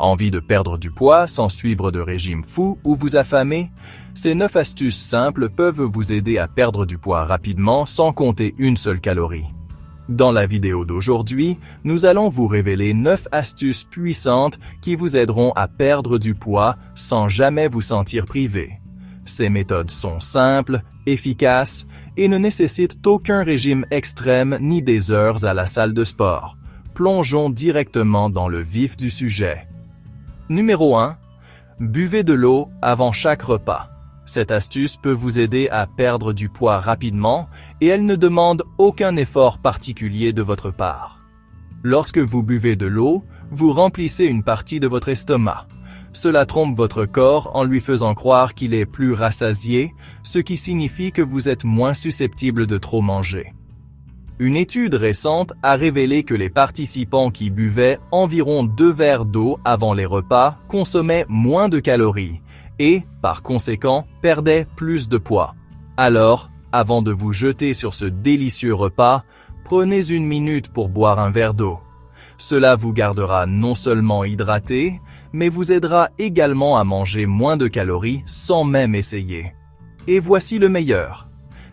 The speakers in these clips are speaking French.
Envie de perdre du poids sans suivre de régime fou ou vous affamer? Ces 9 astuces simples peuvent vous aider à perdre du poids rapidement sans compter une seule calorie. Dans la vidéo d'aujourd'hui, nous allons vous révéler 9 astuces puissantes qui vous aideront à perdre du poids sans jamais vous sentir privé. Ces méthodes sont simples, efficaces et ne nécessitent aucun régime extrême ni des heures à la salle de sport. Plongeons directement dans le vif du sujet. Numéro 1. Buvez de l'eau avant chaque repas. Cette astuce peut vous aider à perdre du poids rapidement et elle ne demande aucun effort particulier de votre part. Lorsque vous buvez de l'eau, vous remplissez une partie de votre estomac. Cela trompe votre corps en lui faisant croire qu'il est plus rassasié, ce qui signifie que vous êtes moins susceptible de trop manger. Une étude récente a révélé que les participants qui buvaient environ 2 verres d'eau avant les repas consommaient moins de calories et, par conséquent, perdaient plus de poids. Alors, avant de vous jeter sur ce délicieux repas, prenez une minute pour boire un verre d'eau. Cela vous gardera non seulement hydraté, mais vous aidera également à manger moins de calories sans même essayer. Et voici le meilleur.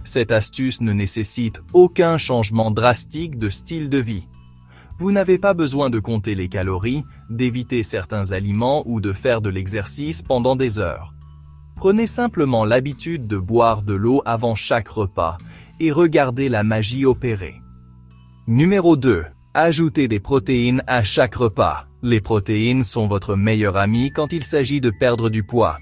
Cette astuce ne nécessite aucun changement drastique de style de vie. Vous n'avez pas besoin de compter les calories, d'éviter certains aliments ou de faire de l'exercice pendant des heures. Prenez simplement l'habitude de boire de l'eau avant chaque repas et regardez la magie opérer. Numéro 2. Ajoutez des protéines à chaque repas. Les protéines sont votre meilleur ami quand il s'agit de perdre du poids.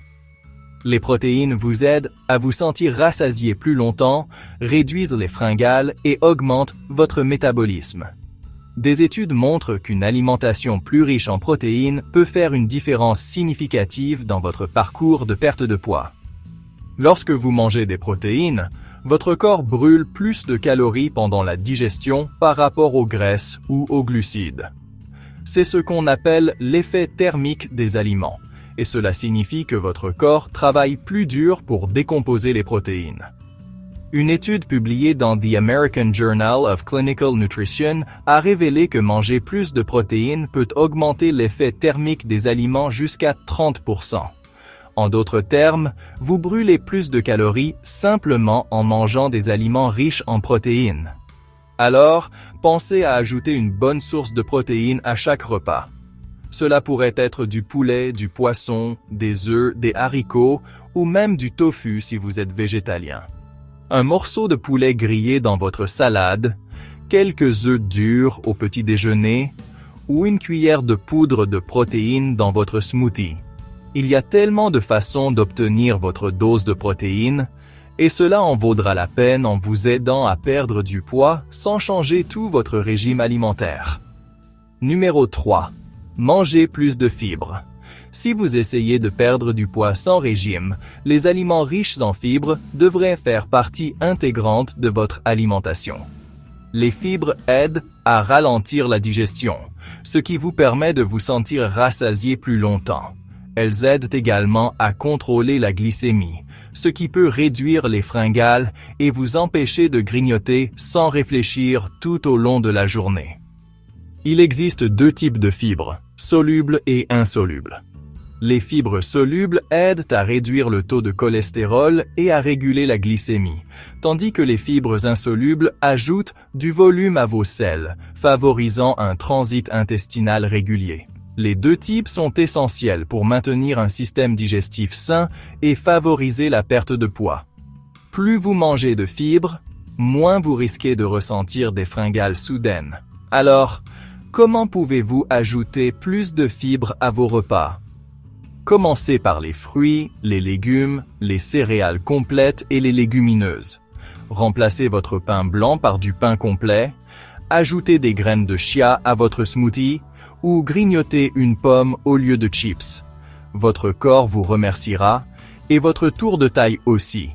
Les protéines vous aident à vous sentir rassasié plus longtemps, réduisent les fringales et augmentent votre métabolisme. Des études montrent qu'une alimentation plus riche en protéines peut faire une différence significative dans votre parcours de perte de poids. Lorsque vous mangez des protéines, votre corps brûle plus de calories pendant la digestion par rapport aux graisses ou aux glucides. C'est ce qu'on appelle l'effet thermique des aliments, et cela signifie que votre corps travaille plus dur pour décomposer les protéines. Une étude publiée dans The American Journal of Clinical Nutrition a révélé que manger plus de protéines peut augmenter l'effet thermique des aliments jusqu'à 30%. En d'autres termes, vous brûlez plus de calories simplement en mangeant des aliments riches en protéines. Alors, pensez à ajouter une bonne source de protéines à chaque repas. Cela pourrait être du poulet, du poisson, des œufs, des haricots ou même du tofu si vous êtes végétalien. Un morceau de poulet grillé dans votre salade, quelques œufs durs au petit déjeuner ou une cuillère de poudre de protéines dans votre smoothie. Il y a tellement de façons d'obtenir votre dose de protéines et cela en vaudra la peine en vous aidant à perdre du poids sans changer tout votre régime alimentaire. Numéro 3. Mangez plus de fibres. Si vous essayez de perdre du poids sans régime, les aliments riches en fibres devraient faire partie intégrante de votre alimentation. Les fibres aident à ralentir la digestion, ce qui vous permet de vous sentir rassasié plus longtemps. Elles aident également à contrôler la glycémie, ce qui peut réduire les fringales et vous empêcher de grignoter sans réfléchir tout au long de la journée. Il existe 2 types de fibres, solubles et insolubles. Les fibres solubles aident à réduire le taux de cholestérol et à réguler la glycémie, tandis que les fibres insolubles ajoutent du volume à vos selles, favorisant un transit intestinal régulier. Les 2 types sont essentiels pour maintenir un système digestif sain et favoriser la perte de poids. Plus vous mangez de fibres, moins vous risquez de ressentir des fringales soudaines. Alors, comment pouvez-vous ajouter plus de fibres à vos repas? Commencez par les fruits, les légumes, les céréales complètes et les légumineuses. Remplacez votre pain blanc par du pain complet, ajoutez des graines de chia à votre smoothie ou grignotez une pomme au lieu de chips. Votre corps vous remerciera et votre tour de taille aussi.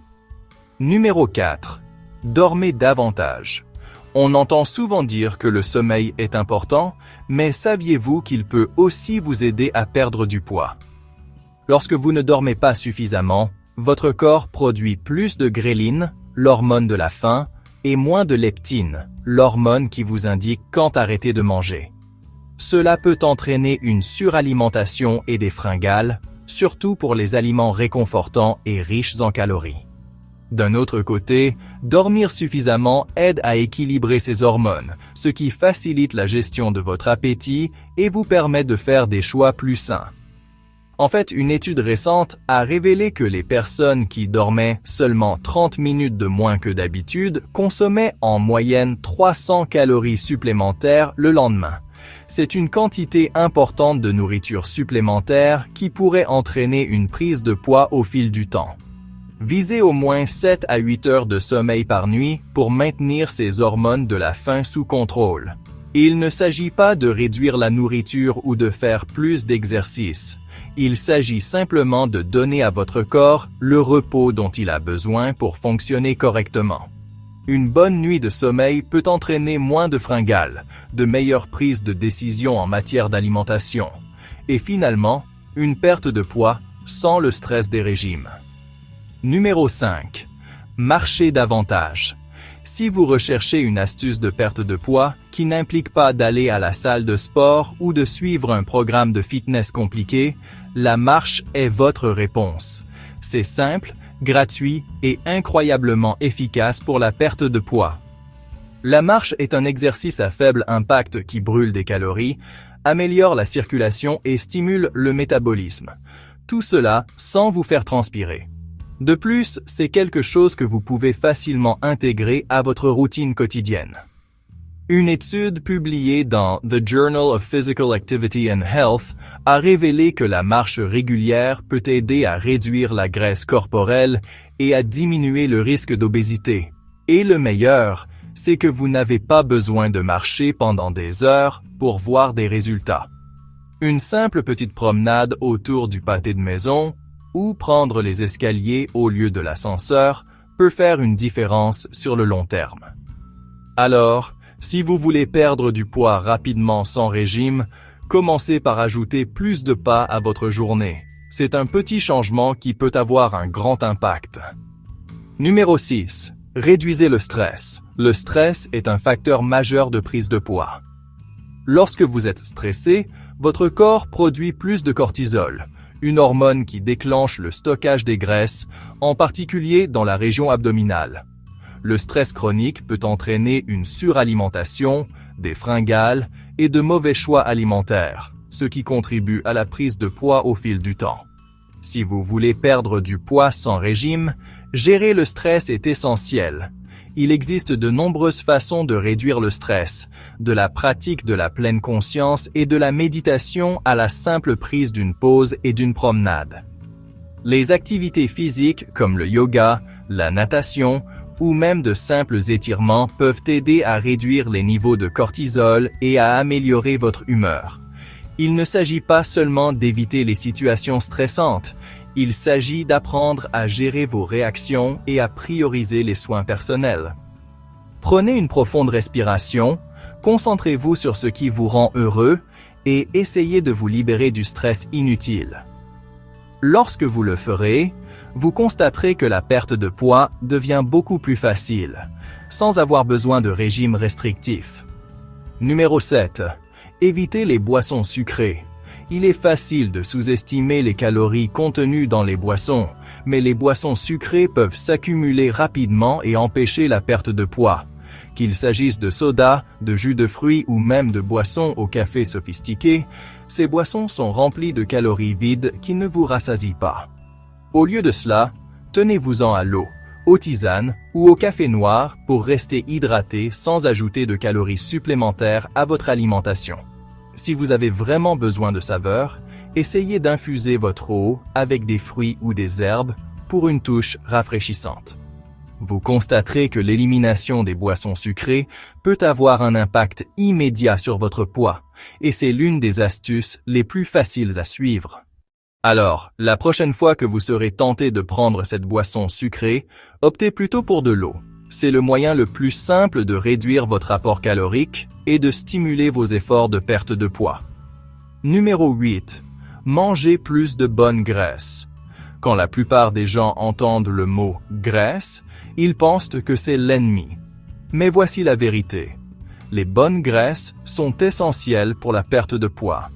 Numéro 4. Dormez davantage. On entend souvent dire que le sommeil est important, mais saviez-vous qu'il peut aussi vous aider à perdre du poids? Lorsque vous ne dormez pas suffisamment, votre corps produit plus de gréline, l'hormone de la faim, et moins de leptine, l'hormone qui vous indique quand arrêter de manger. cela peut entraîner une suralimentation et des fringales, surtout pour les aliments réconfortants et riches en calories. D'un autre côté, dormir suffisamment aide à équilibrer ces hormones, ce qui facilite la gestion de votre appétit et vous permet de faire des choix plus sains. En fait, une étude récente a révélé que les personnes qui dormaient seulement 30 minutes de moins que d'habitude consommaient en moyenne 300 calories supplémentaires le lendemain. C'est une quantité importante de nourriture supplémentaire qui pourrait entraîner une prise de poids au fil du temps. Visez au moins 7 à 8 heures de sommeil par nuit pour maintenir ces hormones de la faim sous contrôle. Il ne s'agit pas de réduire la nourriture ou de faire plus d'exercice. Il s'agit simplement de donner à votre corps le repos dont il a besoin pour fonctionner correctement. Une bonne nuit de sommeil peut entraîner moins de fringales, de meilleures prises de décision en matière d'alimentation, et finalement, une perte de poids sans le stress des régimes. Numéro 5. Marchez davantage. Si vous recherchez une astuce de perte de poids qui n'implique pas d'aller à la salle de sport ou de suivre un programme de fitness compliqué, la marche est votre réponse. C'est simple, gratuit et incroyablement efficace pour la perte de poids. La marche est un exercice à faible impact qui brûle des calories, améliore la circulation et stimule le métabolisme. Tout cela sans vous faire transpirer. De plus, c'est quelque chose que vous pouvez facilement intégrer à votre routine quotidienne. Une étude publiée dans The Journal of Physical Activity and Health a révélé que la marche régulière peut aider à réduire la graisse corporelle et à diminuer le risque d'obésité. Et le meilleur, c'est que vous n'avez pas besoin de marcher pendant des heures pour voir des résultats. Une simple petite promenade autour du pâté de maison ou prendre les escaliers au lieu de l'ascenseur peut faire une différence sur le long terme. Alors, si vous voulez perdre du poids rapidement sans régime, commencez par ajouter plus de pas à votre journée. C'est un petit changement qui peut avoir un grand impact. Numéro 6. Réduisez le stress. Le stress est un facteur majeur de prise de poids. Lorsque vous êtes stressé, votre corps produit plus de cortisol, une hormone qui déclenche le stockage des graisses, en particulier dans la région abdominale. Le stress chronique peut entraîner une suralimentation, des fringales et de mauvais choix alimentaires, ce qui contribue à la prise de poids au fil du temps. Si vous voulez perdre du poids sans régime, gérer le stress est essentiel. Il existe de nombreuses façons de réduire le stress, de la pratique de la pleine conscience et de la méditation à la simple prise d'une pause et d'une promenade. Les activités physiques comme le yoga, la natation ou même de simples étirements peuvent aider à réduire les niveaux de cortisol et à améliorer votre humeur. Il ne s'agit pas seulement d'éviter les situations stressantes, il s'agit d'apprendre à gérer vos réactions et à prioriser les soins personnels. Prenez une profonde respiration, concentrez-vous sur ce qui vous rend heureux et essayez de vous libérer du stress inutile. Lorsque vous le ferez, vous constaterez que la perte de poids devient beaucoup plus facile, sans avoir besoin de régime restrictif. Numéro 7. Évitez les boissons sucrées. Il est facile de sous-estimer les calories contenues dans les boissons, mais les boissons sucrées peuvent s'accumuler rapidement et empêcher la perte de poids. Qu'il s'agisse de soda, de jus de fruits ou même de boissons au café sophistiqué, ces boissons sont remplies de calories vides qui ne vous rassasient pas. Au lieu de cela, tenez-vous-en à l'eau, aux tisanes ou au café noir pour rester hydraté sans ajouter de calories supplémentaires à votre alimentation. Si vous avez vraiment besoin de saveur, essayez d'infuser votre eau avec des fruits ou des herbes pour une touche rafraîchissante. Vous constaterez que l'élimination des boissons sucrées peut avoir un impact immédiat sur votre poids, et c'est l'une des astuces les plus faciles à suivre. Alors, la prochaine fois que vous serez tenté de prendre cette boisson sucrée, optez plutôt pour de l'eau. C'est le moyen le plus simple de réduire votre apport calorique et de stimuler vos efforts de perte de poids. Numéro 8. Mangez plus de bonne graisse. Quand la plupart des gens entendent le mot « graisse », ils pensent que c'est l'ennemi. Mais voici la vérité. Les bonnes graisses sont essentielles pour la perte de poids.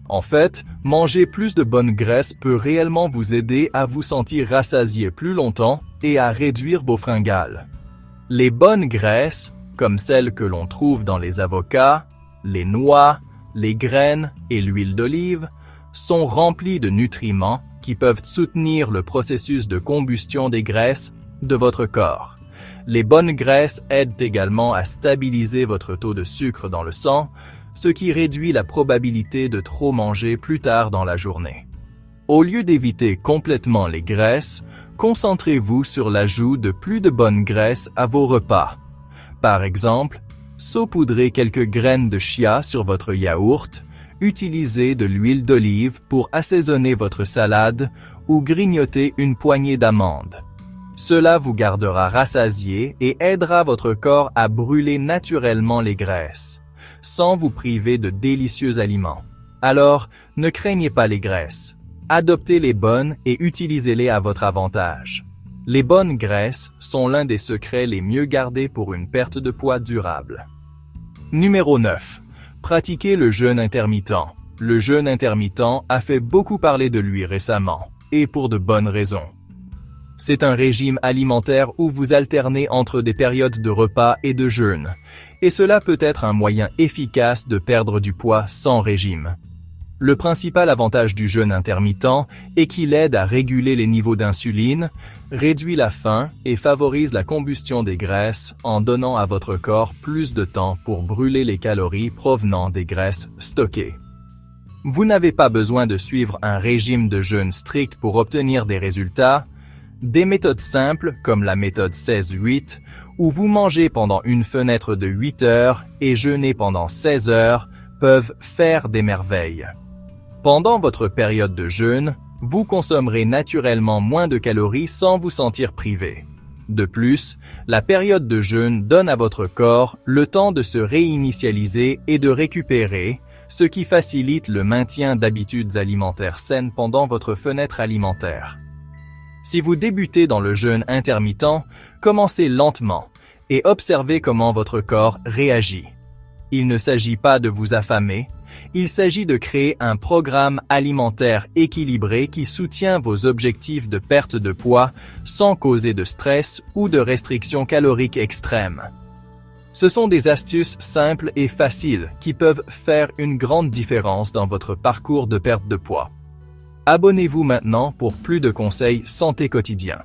En fait, manger plus de bonnes graisses peut réellement vous aider à vous sentir rassasié plus longtemps et à réduire vos fringales. Les bonnes graisses, comme celles que l'on trouve dans les avocats, les noix, les graines et l'huile d'olive, sont remplies de nutriments qui peuvent soutenir le processus de combustion des graisses de votre corps. Les bonnes graisses aident également à stabiliser votre taux de sucre dans le sang, ce qui réduit la probabilité de trop manger plus tard dans la journée. Au lieu d'éviter complètement les graisses, concentrez-vous sur l'ajout de plus de bonnes graisses à vos repas. Par exemple, saupoudrez quelques graines de chia sur votre yaourt, utilisez de l'huile d'olive pour assaisonner votre salade ou grignotez une poignée d'amandes. Cela vous gardera rassasié et aidera votre corps à brûler naturellement les graisses, sans vous priver de délicieux aliments. Alors, ne craignez pas les graisses. Adoptez les bonnes et utilisez-les à votre avantage. Les bonnes graisses sont l'un des secrets les mieux gardés pour une perte de poids durable. Numéro 9. Pratiquez le jeûne intermittent. Le jeûne intermittent a fait beaucoup parler de lui récemment, et pour de bonnes raisons. C'est un régime alimentaire où vous alternez entre des périodes de repas et de jeûne, et cela peut être un moyen efficace de perdre du poids sans régime. Le principal avantage du jeûne intermittent est qu'il aide à réguler les niveaux d'insuline, réduit la faim et favorise la combustion des graisses en donnant à votre corps plus de temps pour brûler les calories provenant des graisses stockées. Vous n'avez pas besoin de suivre un régime de jeûne strict pour obtenir des résultats. Des méthodes simples comme la méthode 16-8, où vous mangez pendant une fenêtre de 8 heures et jeûnez pendant 16 heures, peuvent faire des merveilles. Pendant votre période de jeûne, vous consommerez naturellement moins de calories sans vous sentir privé. De plus, la période de jeûne donne à votre corps le temps de se réinitialiser et de récupérer, ce qui facilite le maintien d'habitudes alimentaires saines pendant votre fenêtre alimentaire. Si vous débutez dans le jeûne intermittent, commencez lentement et observez comment votre corps réagit. Il ne s'agit pas de vous affamer, il s'agit de créer un programme alimentaire équilibré qui soutient vos objectifs de perte de poids sans causer de stress ou de restrictions caloriques extrêmes. Ce sont des astuces simples et faciles qui peuvent faire une grande différence dans votre parcours de perte de poids. Abonnez-vous maintenant pour plus de conseils santé quotidiens.